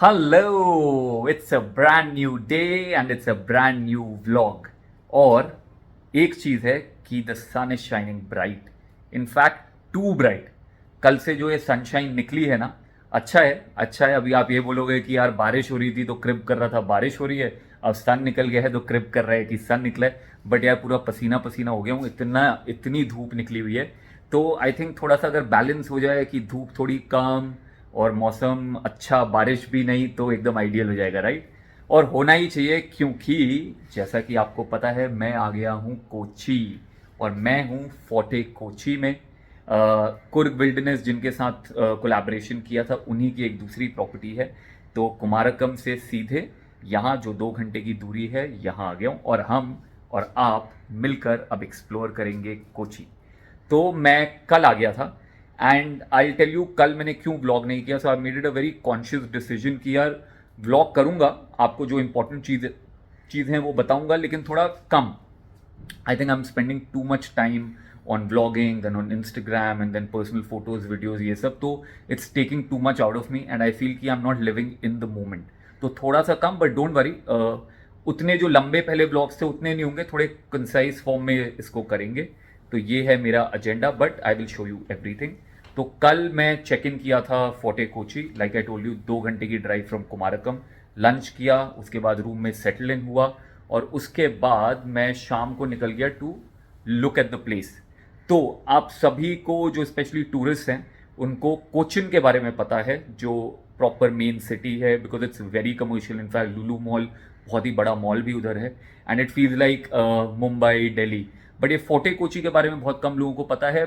Hello, it's a brand new day and it's a brand new vlog. और एक चीज़ है कि the sun is shining bright, in fact too bright. कल से जो ये सनशाइन निकली है ना, अच्छा है अच्छा है. अभी आप ये बोलोगे कि यार बारिश हो रही थी तो क्रिप कर रहा था, बारिश हो रही है, अब सन निकल गया है तो क्रिप कर रहा है कि सन निकला है. बट यार पूरा पसीना पसीना हो गया हूँ, इतनी धूप निकली हुई है. तो आई थिंक थोड़ा सा अगर बैलेंस हो जाए कि धूप थोड़ी कम और मौसम अच्छा, बारिश भी नहीं, तो एकदम आइडियल हो जाएगा, राइट. और होना ही चाहिए क्योंकि जैसा कि आपको पता है मैं आ गया हूँ कोची. और मैं हूँ फोर्टे कोची में. कुर्ग विल्डनेस जिनके साथ कोलैबोरेशन किया था, उन्हीं की एक दूसरी प्रॉपर्टी है. तो कुमारकम से सीधे यहाँ जो 2 घंटे की दूरी है, यहाँ आ गया हूँ और हम और आप मिलकर अब एक्सप्लोर करेंगे कोची. तो मैं कल आ गया था. एंड आई टेल यू कल मैंने क्यों व्लॉग नहीं किया. So I made it a very conscious decision कि यार व्लॉग करूंगा, आपको जो इंपॉर्टेंट चीज़ हैं वो बताऊंगा, लेकिन थोड़ा कम. I think I'm spending too much time on vlogging, then on Instagram, and then personal photos, videos, ये सब. तो it's taking too much out of me and I feel कि I'm not living in the moment. तो थोड़ा सा कम, but don't worry, उतने जो लंबे पहले ब्लॉग्स थे उतने नहीं होंगे, थोड़े कंसाइज फॉर्म में इसको करेंगे. तो ये है मेरा agenda, but I will show you everything. तो कल मैं चेक इन किया था forte Kochi, like I told you, 2 घंटे की ड्राइव फ्रॉम कुमारकम. लंच किया, उसके बाद रूम में सेटल इन हुआ और उसके बाद मैं शाम को निकल गया to look at the place. तो आप सभी को जो स्पेशली टूरिस्ट हैं उनको कोचिन के बारे में पता है, जो प्रॉपर मेन सिटी है, because it's very commercial. In fact Lulu mall, बहुत ही बड़ा मॉल भी उधर है. And it feels like Mumbai, Delhi. But ये फोर्टे कोची के बारे में बहुत कम लोगों को पता है,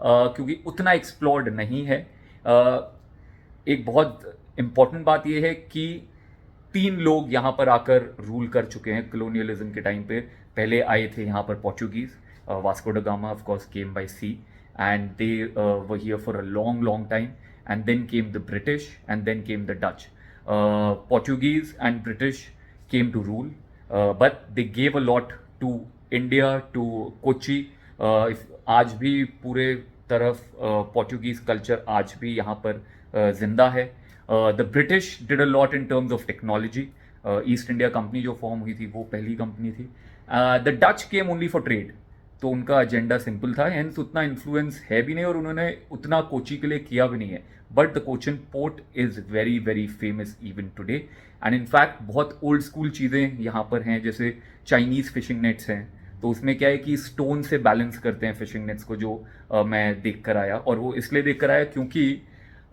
क्योंकि उतना एक्सप्लोर्ड नहीं है. एक बहुत इम्पॉर्टेंट बात यह है कि 3 लोग यहाँ पर आकर रूल कर चुके हैं कलोनियलिज्म के टाइम पे. पहले आए थे यहाँ पर Portuguese. Vasco da Gama of course came by sea and they were here for a long long time. And then came the British and then came the Dutch. Portuguese and British came to rule, but they gave a lot to India, to Kochi. आज भी पूरे तरफ Portuguese culture आज भी यहाँ पर जिंदा है. The British did a lot in terms of technology. East India company जो फॉर्म हुई थी वो पहली कंपनी थी. The Dutch came only for trade. तो उनका एजेंडा सिंपल था, हेंस उतना इन्फ्लुएंस है भी नहीं और उन्होंने उतना कोची के लिए किया भी नहीं है. But the Cochin port is very very famous even today. And in fact बहुत ओल्ड स्कूल चीज़ें यहाँ पर हैं, जैसे चाइनीज़ फिशिंग नेट्स हैं. तो उसमें क्या है कि स्टोन से बैलेंस करते हैं फिशिंग नेट्स को, जो मैं देख कर आया. और वो इसलिए देख कर आया क्योंकि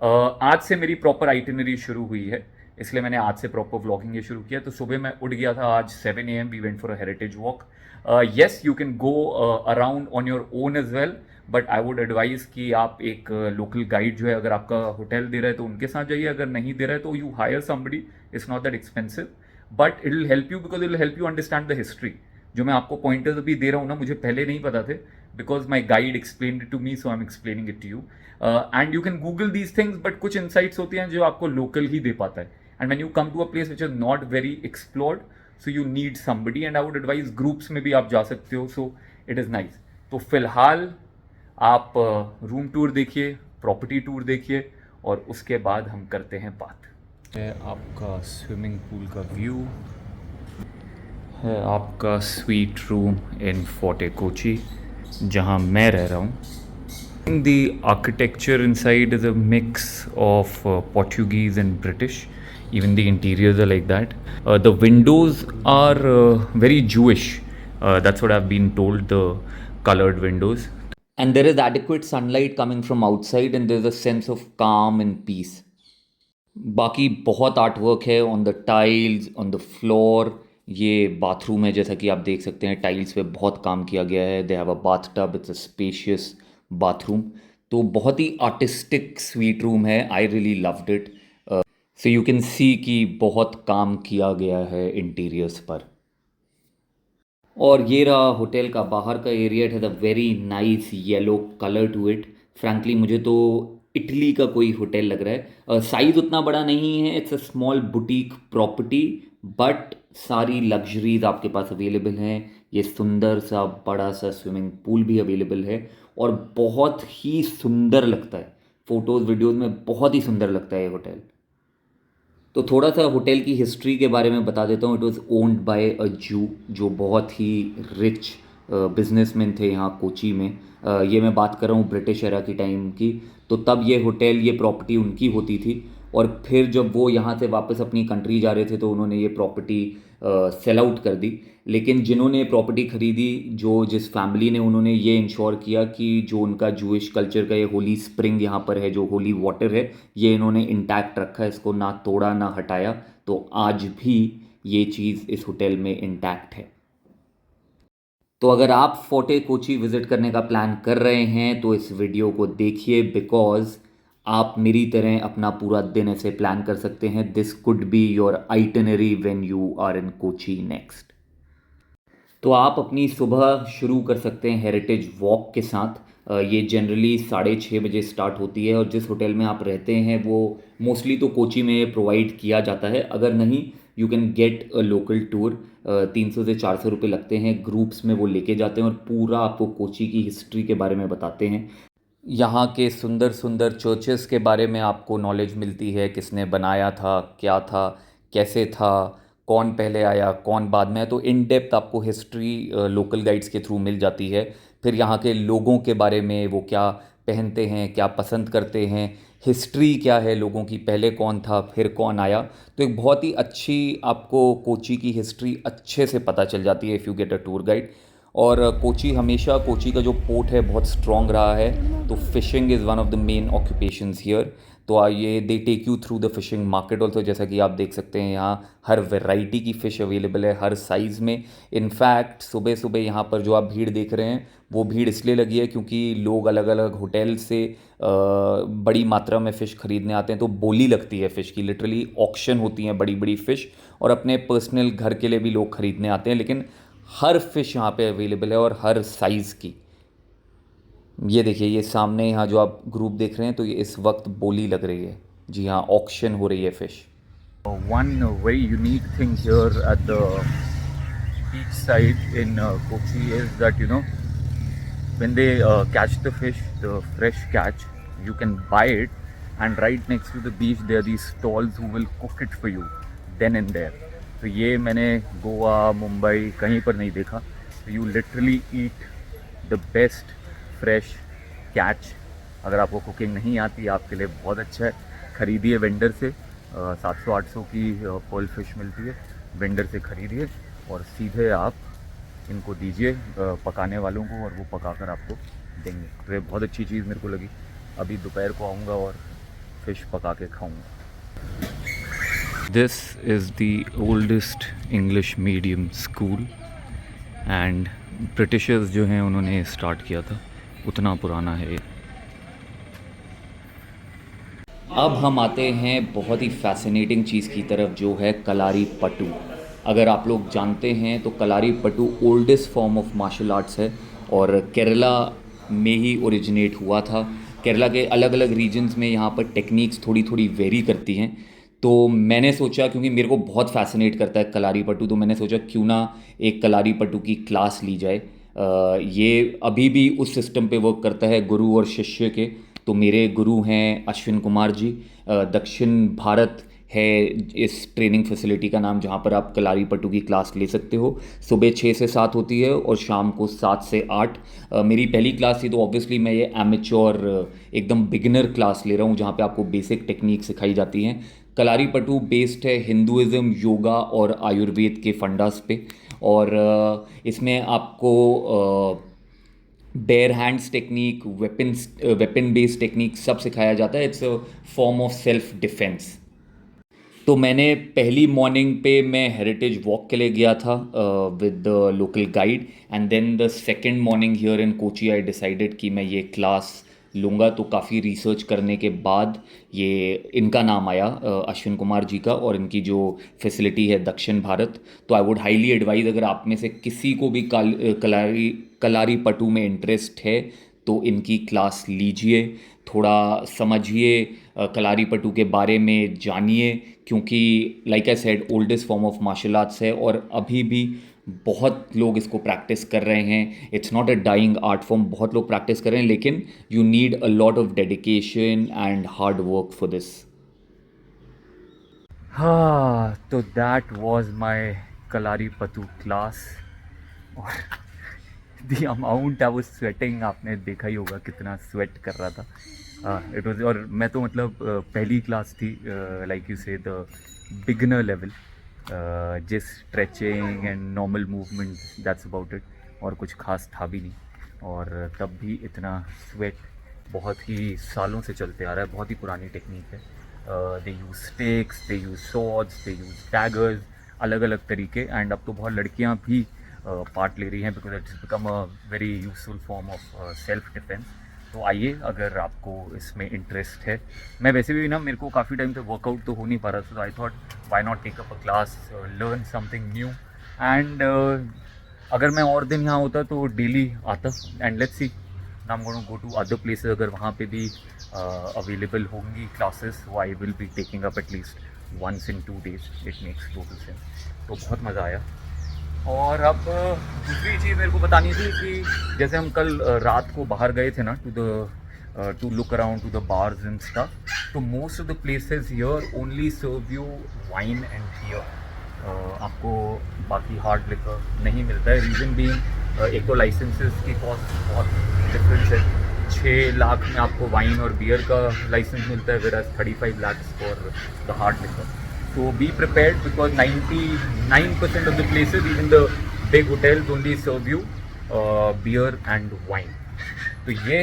आज से मेरी प्रॉपर आइटिनरी शुरू हुई है, इसलिए मैंने आज से प्रॉपर व्लॉगिंग ये शुरू किया. तो सुबह मैं उठ गया था आज 7 AM. We went for a heritage walk. Yes, you can go around on your own as well, but I would advise कि आप एक लोकल गाइड जो है, अगर आपका होटल दे रहा है तो उनके साथ जाइए, अगर नहीं दे रहा है तो you hire somebody. It's not that expensive, but it will help you, because it will help you understand the history. जो मैं आपको पॉइंटर्स अभी दे रहा हूँ ना, मुझे पहले नहीं पता थे, because my guide explain it to me, so I am explaining it to you. And you can Google these things, but कुछ इंसाइट्स होती हैं जो आपको लोकल ही दे पाता है. And when you come to a place which is not very explored, so you need somebody. And I would advise groups में भी आप जा सकते हो, सो इट इज़ नाइस. तो फिलहाल आप रूम टूर देखिए, प्रॉपर्टी टूर देखिए, और उसके बाद हम करते हैं बात. है आपका स्विमिंग पूल का व्यू, है आपका suite room in Fort Kochi जहाँ मैं रह रहा हूँ. The architecture inside is a mix of Portuguese and British. Even the interiors are like that. The windows are very Jewish. That's what I've been told, the colored windows. And there is adequate sunlight coming from outside, and there's a sense of calm and peace. बाकी बहुत art work है on the tiles, on the floor. ये bathroom है, जैसा कि आप देख सकते हैं टाइल्स पे बहुत काम किया गया है. They have a bath tub, it's a spacious bathroom. तो बहुत ही आर्टिस्टिक स्वीट रूम है. I really loved it. So you can see कि बहुत काम किया गया है इंटीरियर्स पर. और ये रहा होटल का बाहर का area. It has a very nice yellow colour to it. Frankly मुझे तो इटली का कोई होटल लग रहा है. साइज़ उतना बड़ा नहीं है, it's a small boutique property, but सारी लग्जरीज आपके पास अवेलेबल हैं. ये सुंदर सा बड़ा सा स्विमिंग पूल भी अवेलेबल है और बहुत ही सुंदर लगता है. फ़ोटोज़ वीडियोज़ में बहुत ही सुंदर लगता है ये होटल. तो थोड़ा सा होटल की हिस्ट्री के बारे में बता देता हूँ। इट वाज ओन्ड बाय अ जू, जो बहुत ही रिच बिजनेसमैन थे यहाँ कोची में। ये मैं बात कर रहा हूँ ब्रिटिश एरा की टाइम की। तो तब ये होटल, ये प्रॉपर्टी उनकी होती थी। और फिर जब वो यहाँ से वापस अपनी कंट्री जा रहे थे तो उन्होंने ये प्रॉपर्टी सेल आउट कर दी। लेकिन जिन्होंने प्रॉपर्टी खरीदी, जो जिस फैमिली ने, उन्होंने ये इंश्योर किया कि जो उनका जूइश कल्चर का ये होली स्प्रिंग यहाँ पर है, जो होली वाटर है, ये इन्होंने इंटैक्ट रखा है, इसको ना तोड़ा ना हटाया। तो आज भी ये चीज़ इस होटल में इंटैक्ट है। तो अगर आप फोर्टे कोची विजिट करने का प्लान कर रहे हैं तो इस वीडियो को देखिए, बिकॉज आप मेरी तरह अपना पूरा दिन ऐसे प्लान कर सकते हैं। This could be your itinerary when you are in Kochi next. तो आप अपनी सुबह शुरू कर सकते हैं हेरिटेज वॉक के साथ। ये जनरली 6:30 बजे स्टार्ट होती है, और जिस होटल में आप रहते हैं वो मोस्टली तो कोची में प्रोवाइड किया जाता है। अगर नहीं, you can get a local tour. 300 से 400 रुपये लगते हैं, ग्रुप्स में वो लेके जाते हैं और पूरा आपको कोची की हिस्ट्री के बारे में बताते हैं। यहाँ के सुंदर सुंदर चर्चेस के बारे में आपको नॉलेज मिलती है, किसने बनाया था, क्या था, कैसे था, कौन पहले आया, कौन बाद में है। तो इन डेप्थ आपको हिस्ट्री लोकल गाइड्स के थ्रू मिल जाती है। फिर यहाँ के लोगों के बारे में, वो क्या पहनते हैं, क्या पसंद करते हैं, हिस्ट्री क्या है लोगों की, पहले कौन था फिर कौन आया। तो एक बहुत ही अच्छी आपको कोची की हिस्ट्री अच्छे से पता चल जाती है if you get a tour guide. और कोची हमेशा, कोची का जो पोर्ट है बहुत स्ट्रॉन्ग रहा है, तो fishing is one of the main occupations here. तो आइए, they take you through the fishing market also. जैसा कि आप देख सकते हैं यहाँ हर वैरायटी की फ़िश अवेलेबल है, हर साइज़ में। इनफैक्ट सुबह सुबह यहाँ पर जो आप भीड़ देख रहे हैं, वो भीड़ इसलिए लगी है क्योंकि लोग अलग अलग होटल से बड़ी मात्रा में फ़िश ख़रीदने आते हैं। तो बोली लगती है फ़िश की, लिटरली ऑक्शन होती हैं बड़ी बड़ी फ़िश, और अपने पर्सनल घर के लिए भी लोग ख़रीदने आते हैं। लेकिन हर फिश यहाँ पे अवेलेबल है और हर साइज़ की। ये देखिए, ये सामने यहाँ जो आप ग्रुप देख रहे हैं, तो ये इस वक्त बोली लग रही है। जी हाँ, ऑक्शन हो रही है fish. One very unique thing here at the beach side in Kochi is that when they catch the fish, the fresh catch, you can buy it, and right next to the beach there are these stalls who will cook it for you then and there. तो ये मैंने गोवा, मुंबई कहीं पर नहीं देखा। तो you literally eat the best fresh catch. अगर आपको कुकिंग नहीं आती, आपके लिए बहुत अच्छा है, ख़रीदिए वेंडर से। 700-800 की पर्ल फिश मिलती है, वेंडर से ख़रीदिए और सीधे आप इनको दीजिए पकाने वालों को, और वो पकाकर आपको देंगे। तो ये बहुत अच्छी चीज़ मेरे को लगी। अभी दोपहर को आऊँगा और फ़िश पका के खाऊँगा। This is the oldest English medium school, and Britishers जो हैं उन्होंने स्टार्ट किया था, उतना पुराना है ये। अब हम आते हैं बहुत ही फैसिनेटिंग चीज़ की तरफ, जो है कलारी पट्टू। अगर आप लोग जानते हैं तो Kalaripayattu oldest form of martial arts है, और केरला में ही ओरिजिनेट हुआ था। केरला के अलग अलग रीजन्स में यहाँ पर टेक्निक्स थोड़ी थोड़ी वेरी करती हैं। तो मैंने सोचा, क्योंकि मेरे को बहुत फैसिनेट करता है कलारी पट्टू, तो मैंने सोचा क्यों ना एक कलारी पट्टू की क्लास ली जाए। ये अभी भी उस सिस्टम पे वर्क करता है, गुरु और शिष्य के। तो मेरे गुरु हैं अश्विन कुमार जी। दक्षिण भारत है इस ट्रेनिंग फैसिलिटी का नाम, जहाँ पर आप कलारी पट्टू की क्लास ले सकते हो। सुबह 6 से 7 होती है और शाम को 7 से 8। मेरी पहली क्लास थी, तो ऑब्वियसली मैं ये एमेच्योर एकदम बिगिनर क्लास ले रहा हूँ, जहाँ पे आपको बेसिक टेक्निक सिखाई जाती हैं। कलारी पट्टू बेस्ड है हिंदुज़म, योगा और आयुर्वेद के फंडास पे। और इसमें आपको bare hands technique, weapon based technique सब सिखाया जाता है। It's a form of self defence. तो मैंने पहली मॉर्निंग पे मैं हेरिटेज वॉक के लिए गया था with the local guide, and then the second morning here in Kochi I decided कि मैं ये क्लास लूँगा। तो काफ़ी रिसर्च करने के बाद ये इनका नाम आया, अश्विन कुमार जी का, और इनकी जो फैसिलिटी है दक्षिण भारत। तो आई वुड हाईली एडवाइज़, अगर आप में से किसी को भी कलारी पट्टू में इंटरेस्ट है तो इनकी क्लास लीजिए, थोड़ा समझिए, कलारी पट्टू के बारे में जानिए, क्योंकि like I said oldest form of martial arts है और अभी भी बहुत लोग इसको प्रैक्टिस कर रहे हैं। It's not a dying art form, बहुत लोग प्रैक्टिस कर रहे हैं, लेकिन you need a lot of dedication and hard work for this. हाँ, तो that was my Kalaripayattu class. और the amount I was sweating, आपने देखा ही होगा कितना स्वेट कर रहा था। इट वाज, और मैं तो मतलब पहली क्लास थी, लाइक यू से द बिगनर लेवल, जिस stretching and normal movement, that's about it, और कुछ खास था भी नहीं। और तब भी इतना स्वेट, बहुत ही सालों से चलते आ रहा है, बहुत ही पुरानी टेक्निक है। दे यूज़ स्टेक्स, दे यूज़ सॉर्ड्स, दे यूज़ डैगर्स, अलग अलग तरीके। एंड अब तो बहुत लड़कियां भी पार्ट ले रही हैं, because it's become a very useful form of self defence. तो आइए, अगर आपको इसमें इंटरेस्ट है। मैं वैसे भी ना, मेरे को काफ़ी टाइम से वर्कआउट तो हो नहीं पा रहा था, तो I thought why not take up a class, learn something new. And अगर मैं और दिन यहाँ होता तो डेली आता। And let's see, I am going to go to other places, अगर वहाँ पे भी अवेलेबल होंगी क्लासेस, वो I will be taking up at least once in 2 days. It makes total sense. तो बहुत मज़ा आया। और अब दूसरी चीज़ मेरे को बतानी थी कि जैसे हम कल रात को बाहर गए थे ना, to look around to the bars and stuff, तो most of the places here only serve you wine and beer. आपको बाकी हार्ड लिकर नहीं मिलता है। रीज़न बीइंग, एक तो लाइसेंसेस की कॉस्ट बहुत डिफरेंस है। 6 लाख में आपको वाइन और बियर का लाइसेंस मिलता है, वेराज 35 lakhs for the hard liquor. So be prepared, because 99% of the places, even the big hotels, only serve you beer and wine. तो ये,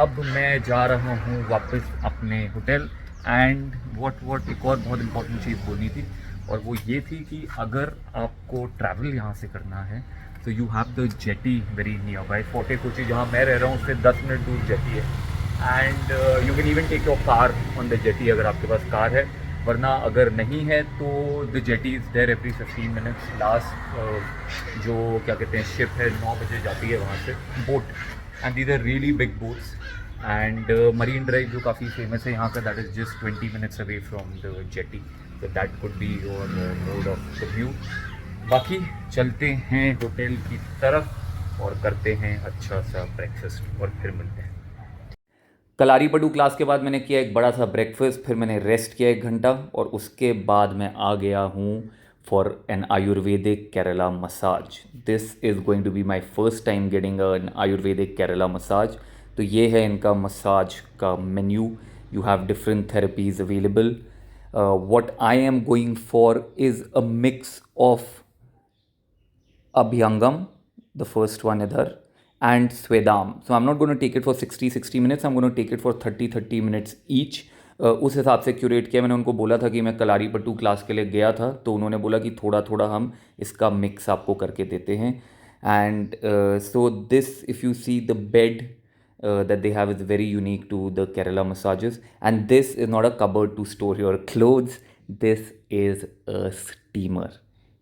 अब मैं जा रहा हूँ वापस अपने होटल। एंड वॉट एक और बहुत इंपॉर्टेंट चीज़ बोलनी थी, और वो ये थी कि अगर आपको ट्रैवल यहाँ से करना है तो you have the jetty very near by. Forte Kochi, जहाँ मैं रह रहा हूँ, उससे 10 मिनट दूर जेटी है। And you can even take your car on the jetty, अगर आपके पास कार है। वरना अगर नहीं है तो the jetty is there every 15 minutes. Last जो क्या कहते हैं शिप है 9 बजे जाती है वहाँ से, boat. And these are really big boats. एंड मरीन ड्राइव जो काफ़ी फेमस है यहाँ का, that is just 20 minutes away from the jetty. तो that could be your mode of commute. बाकी चलते हैं होटल की तरफ और करते हैं अच्छा सा ब्रेकफास्ट, और फिर मिलते हैं। कलारी पटू क्लास के बाद मैंने किया एक बड़ा सा ब्रेकफास्ट, फिर मैंने रेस्ट किया 1 घंटा, और उसके बाद मैं आ गया हूँ for an Ayurvedic Kerala massage. This is going to be my first time getting an Ayurvedic Kerala massage. तो ये है इनका मसाज का menu. You have different therapies available. What I am going for is a mix of Abhyangam, the first one either, and Swedam. So I'm not going to take it for 60 minutes. I'm going to take it for 30 minutes each. उस हिसाब से curate किया। मैंने उनको बोला था कि मैं कलारी पट्टू क्लास के लिए गया था, तो उन्होंने बोला कि थोड़ा थोड़ा हम इसका मिक्स आपको करके देते हैं। And so this, if you see the bed that they have is very unique to the Kerala massages. And this is not a cupboard to store your clothes. This is a steamer.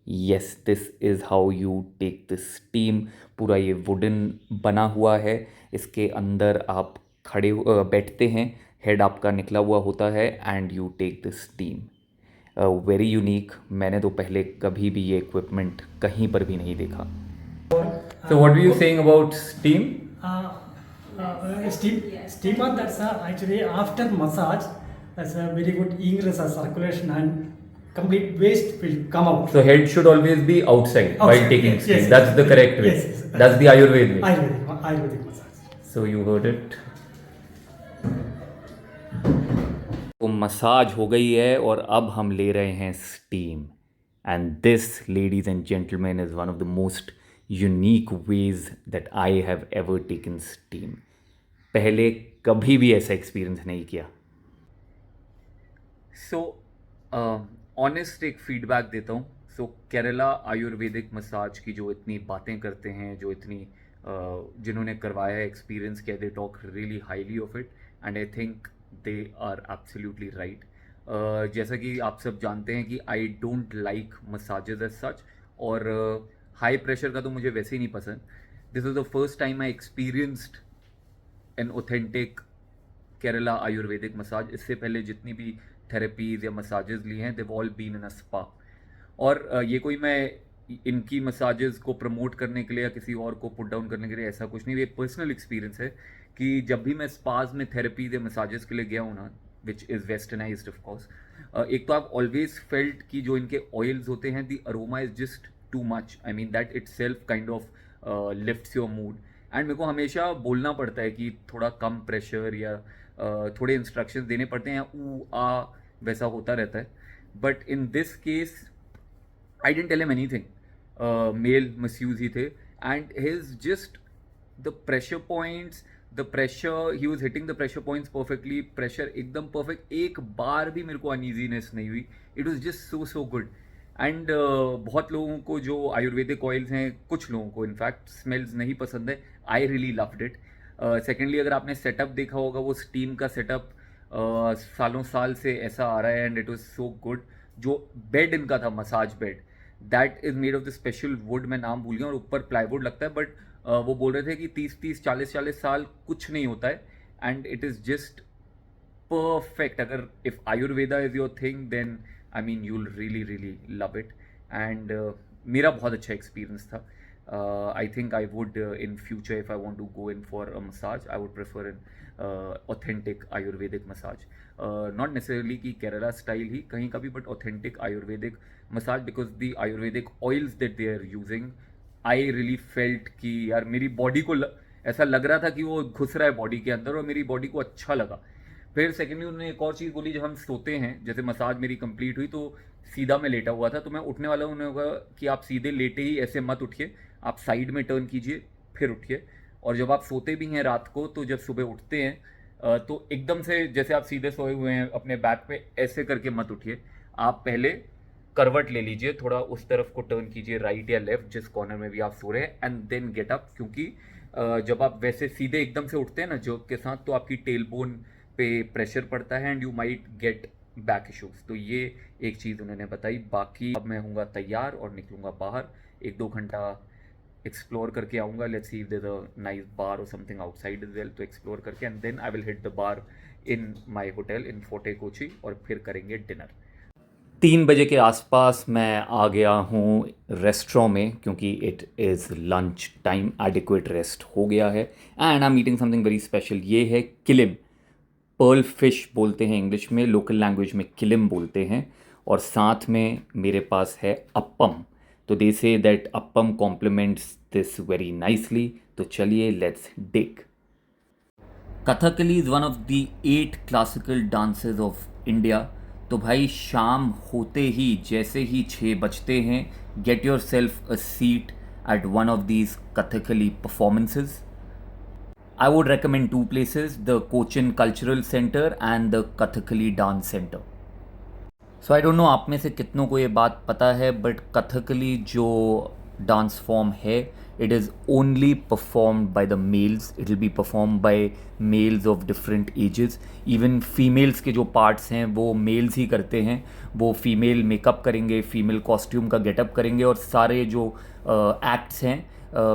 Yes, this is how you take the steam. पूरा ये wooden बना हुआ है, इसके अंदर आप बैठते हैं, हेड आपका निकला हुआ होता है, and you take the steam. Very unique. मैंने तो पहले कभी भी ये इक्विपमेंट कहीं पर भी नहीं देखा। So what were you saying about steam? Steamer, that's actually after massage, that's a very good ingress circulation and complete waste will come out. So head should always be outside while taking yes, steam. yes, That's the correct way. yes, That's the Ayurved way. Ayurvedic massage. So you heard it. तो massage हो गई है और अब हम ले रहे हैं steam. And this, ladies and gentleman, is one of the most unique ways that I have ever taken steam. पहले कभी भी ऐसा एक्सपीरियंस नहीं किया। सो ऑनेस्ट एक फीडबैक देता हूँ। सो केरला आयुर्वेदिक मसाज की जो इतनी बातें करते हैं, जो इतनी जिन्होंने करवाया है, एक्सपीरियंस किया, they talk really highly of it, and I think they are absolutely right. जैसा कि आप सब जानते हैं कि I don't like massages as such, और हाई प्रेशर का तो मुझे वैसे ही नहीं पसंद। This is the first time I experienced an authentic Kerala Ayurvedic massage. इससे पहले जितनी भी थेरेपीज़ या मसाजेस ली हैं, they've all been in a spa. और ये कोई मैं इनकी मसाजेस को प्रमोट करने के लिए या किसी और को पुट डाउन करने के लिए, ऐसा कुछ नहीं। ये पर्सनल एक्सपीरियंस है कि जब भी मैं स्पाज में थेरेपीज या मसाजेस के लिए गया हूँ ना, which is westernised of course, एक तो आप ऑलवेज फेल्ट कि जो इनके ऑयल्स होते हैं the aroma is just too much, I mean that it self kind of lifts your mood. And मेरे को हमेशा बोलना पड़ता है कि थोड़ा कम प्रेशर या थोड़े इंस्ट्रक्शंस देने पड़ते हैं, ऊ आ वैसा होता रहता है। But in this case I didn't tell him anything, male masseuse ही थे and his just the pressure points, the pressure ही was hitting the pressure points perfectly, pressure एकदम परफेक्ट, एक बार भी मेरे को अनईजीनेस नहीं हुई, it was just so good. And बहुत लोगों को जो आयुर्वेदिक ऑयल्स हैं, कुछ लोगों को इनफैक्ट स्मेल्स नहीं पसंद है, I really loved it. Secondly अगर आपने सेटअप देखा होगा, वो स्टीम का सेटअप सालों साल से ऐसा आ रहा है and it was so good. जो बेड इनका था, massage bed, that is made of the special would, मैं नाम भूल गया, और ऊपर प्लाईवुड लगता है, बट वो बोल रहे थे कि 30-30 40-40 साल कुछ नहीं होता है and it is just perfect। अगर if Ayurveda is your thing then I mean you'll really love it। and मेरा बहुत अच्छा एक्सपीरियंस था। I think I would in future if I want to go in for a massage I would prefer an authentic Ayurvedic massage, not necessarily कि Kerala style ही कहीं का भी, but authentic Ayurvedic massage because the Ayurvedic oils that they are using I really felt कि यार मेरी body को ऐसा लग रहा था कि वो घुस रहा है बॉडी के अंदर और मेरी बॉडी को अच्छा लगा। फिर सेकेंडली उन्होंने एक और चीज़ बोली, जब हम सोते हैं, जैसे मसाज मेरी कंप्लीट हुई तो सीधा मैं लेटा हुआ था, तो मैं उठने वाला, उन्होंने कहा कि आप सीधे लेटे ही ऐसे मत उठिए, आप साइड में टर्न कीजिए फिर उठिए, और जब आप सोते भी हैं रात को तो जब सुबह उठते हैं तो एकदम से जैसे आप सीधे सोए हुए हैं अपने बैक पे ऐसे करके मत उठिए, आप पहले करवट ले लीजिए, थोड़ा उस तरफ को टर्न कीजिए, राइट या लेफ्ट जिस कॉर्नर में भी आप सो रहे हैं, एंड देन गेट अप। क्योंकि जब आप वैसे सीधे एकदम से उठते हैं ना जर्क के साथ, तो आपकी टेल बोन पे प्रेशर पड़ता है and you might get back issues. तो ये एक चीज़ उन्होंने बताई। बाकी अब मैं होऊंगा तैयार और निकलूँगा बाहर, 1-2 घंटा एक्सप्लोर करके आऊँगा। Let's see if there is a nice bar और समथिंग आउटसाइड एज वेल, तो एक्सप्लोर करके and then I will hit the bar in my hotel in Fort Kochi और फिर करेंगे डिनर। 3 बजे के आसपास मैं आ गया हूँ रेस्टोरेंट में, क्योंकि it is lunch time, adequate rest हो गया है and I am eating something very special. ये है किलिम, पर्ल फिश बोलते हैं इंग्लिश में, लोकल लैंग्वेज में किलिम बोलते हैं, और साथ में मेरे पास है अप्पम। तो they say that appam complements this very nicely. तो चलिए let's dig. Kathakali is one of the 8 classical dances of India. तो भाई शाम होते ही, जैसे ही 6 बजते हैं, get yourself a seat at one of these Kathakali performances. I would recommend 2 places, the Cochin Cultural Center and the Kathakali Dance Center. So I don't know आप में से कितनों को ये बात पता है, बट कथकली जो डांस फॉर्म है, it is only performed by the males. It will be performed by males of different ages. Even females के जो parts हैं वो males ही करते हैं, वो female makeup करेंगे, female costume का getup करेंगे, और सारे जो acts हैं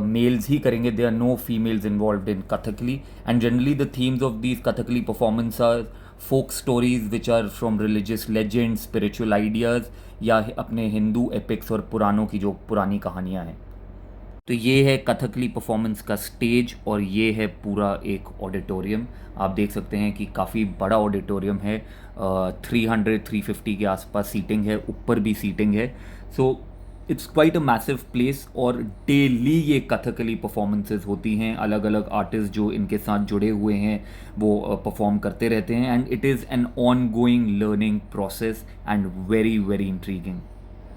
males ही करेंगे. There are no females involved in Kathakali, and generally the themes of these Kathakali performances are folk stories which are from religious legends, spiritual ideas, या अपने हिंदू एपिक्स और पुराणों की जो पुरानी कहानियाँ हैं. तो ये है कथकली परफॉर्मेंस का स्टेज, और ये है पूरा एक ऑडिटोरियम. आप देख सकते हैं कि काफ़ी बड़ा ऑडिटोरियम है. 300-350 के आसपास सीटिंग है, ऊपर भी सीटिंग है. So it's quite a massive place, और डेली ये कथकली परफॉर्मेंसेस होती हैं. अलग अलग आर्टिस्ट जो इनके साथ जुड़े हुए हैं वो परफॉर्म करते रहते हैं, and it is an on going learning process and very very intriguing.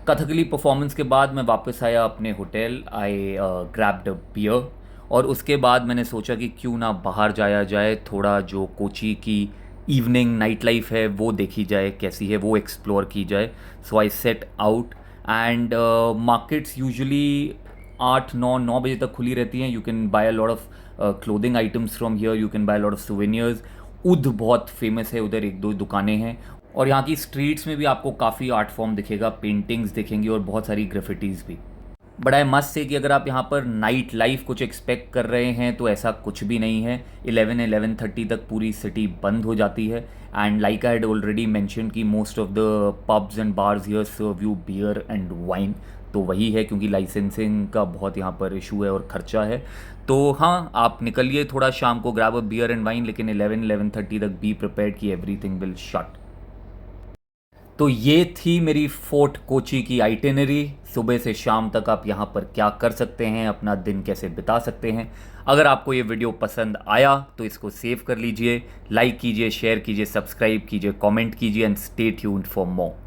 Kathakali performance के बाद मैं वापस आया अपने होटल. आई ग्रैब्ड अ बियर, और उसके बाद मैंने सोचा कि क्यों ना बाहर जाया जाए, थोड़ा जो कोची की इवनिंग नाइट लाइफ है वो देखी जाए, कैसी है वो एक्सप्लोर की जाए. So I set out, and markets usually 8-9 बजे तक खुली रहती हैं. You can buy a lot of clothing items from here, you can buy a lot of souvenirs. उध बहुत फेमस है, उधर 1-2 दुकानें हैं, और यहाँ की स्ट्रीट्स में भी आपको काफ़ी आर्ट फॉर्म दिखेगा, पेंटिंग्स दिखेंगी और बहुत सारी ग्राफिटीज़ भी. बट आई मस्ट से कि अगर आप यहाँ पर नाइट लाइफ कुछ एक्सपेक्ट कर रहे हैं तो ऐसा कुछ भी नहीं है. 11-11:30 तक पूरी सिटी बंद हो जाती है, and like I had already mention कि most of the pubs and bars here serve you beer and wine, तो वही है क्योंकि लाइसेंसिंग का बहुत यहाँ पर इशू है और ख़र्चा है। तो हाँ, आप निकलिए थोड़ा शाम को, grab a beer and wine, लेकिन 11-11:30 तक बी प्रिपेयर्ड कि एवरीथिंग विल शट। तो ये थी मेरी फोर्ट कोची की आइटिनरी। सुबह से शाम तक आप यहाँ पर क्या कर सकते हैं, अपना दिन कैसे बिता सकते हैं। अगर आपको ये वीडियो पसंद आया तो इसको सेव कर लीजिए, लाइक कीजिए, शेयर कीजिए, सब्सक्राइब कीजिए, कमेंट कीजिए and stay tuned for more.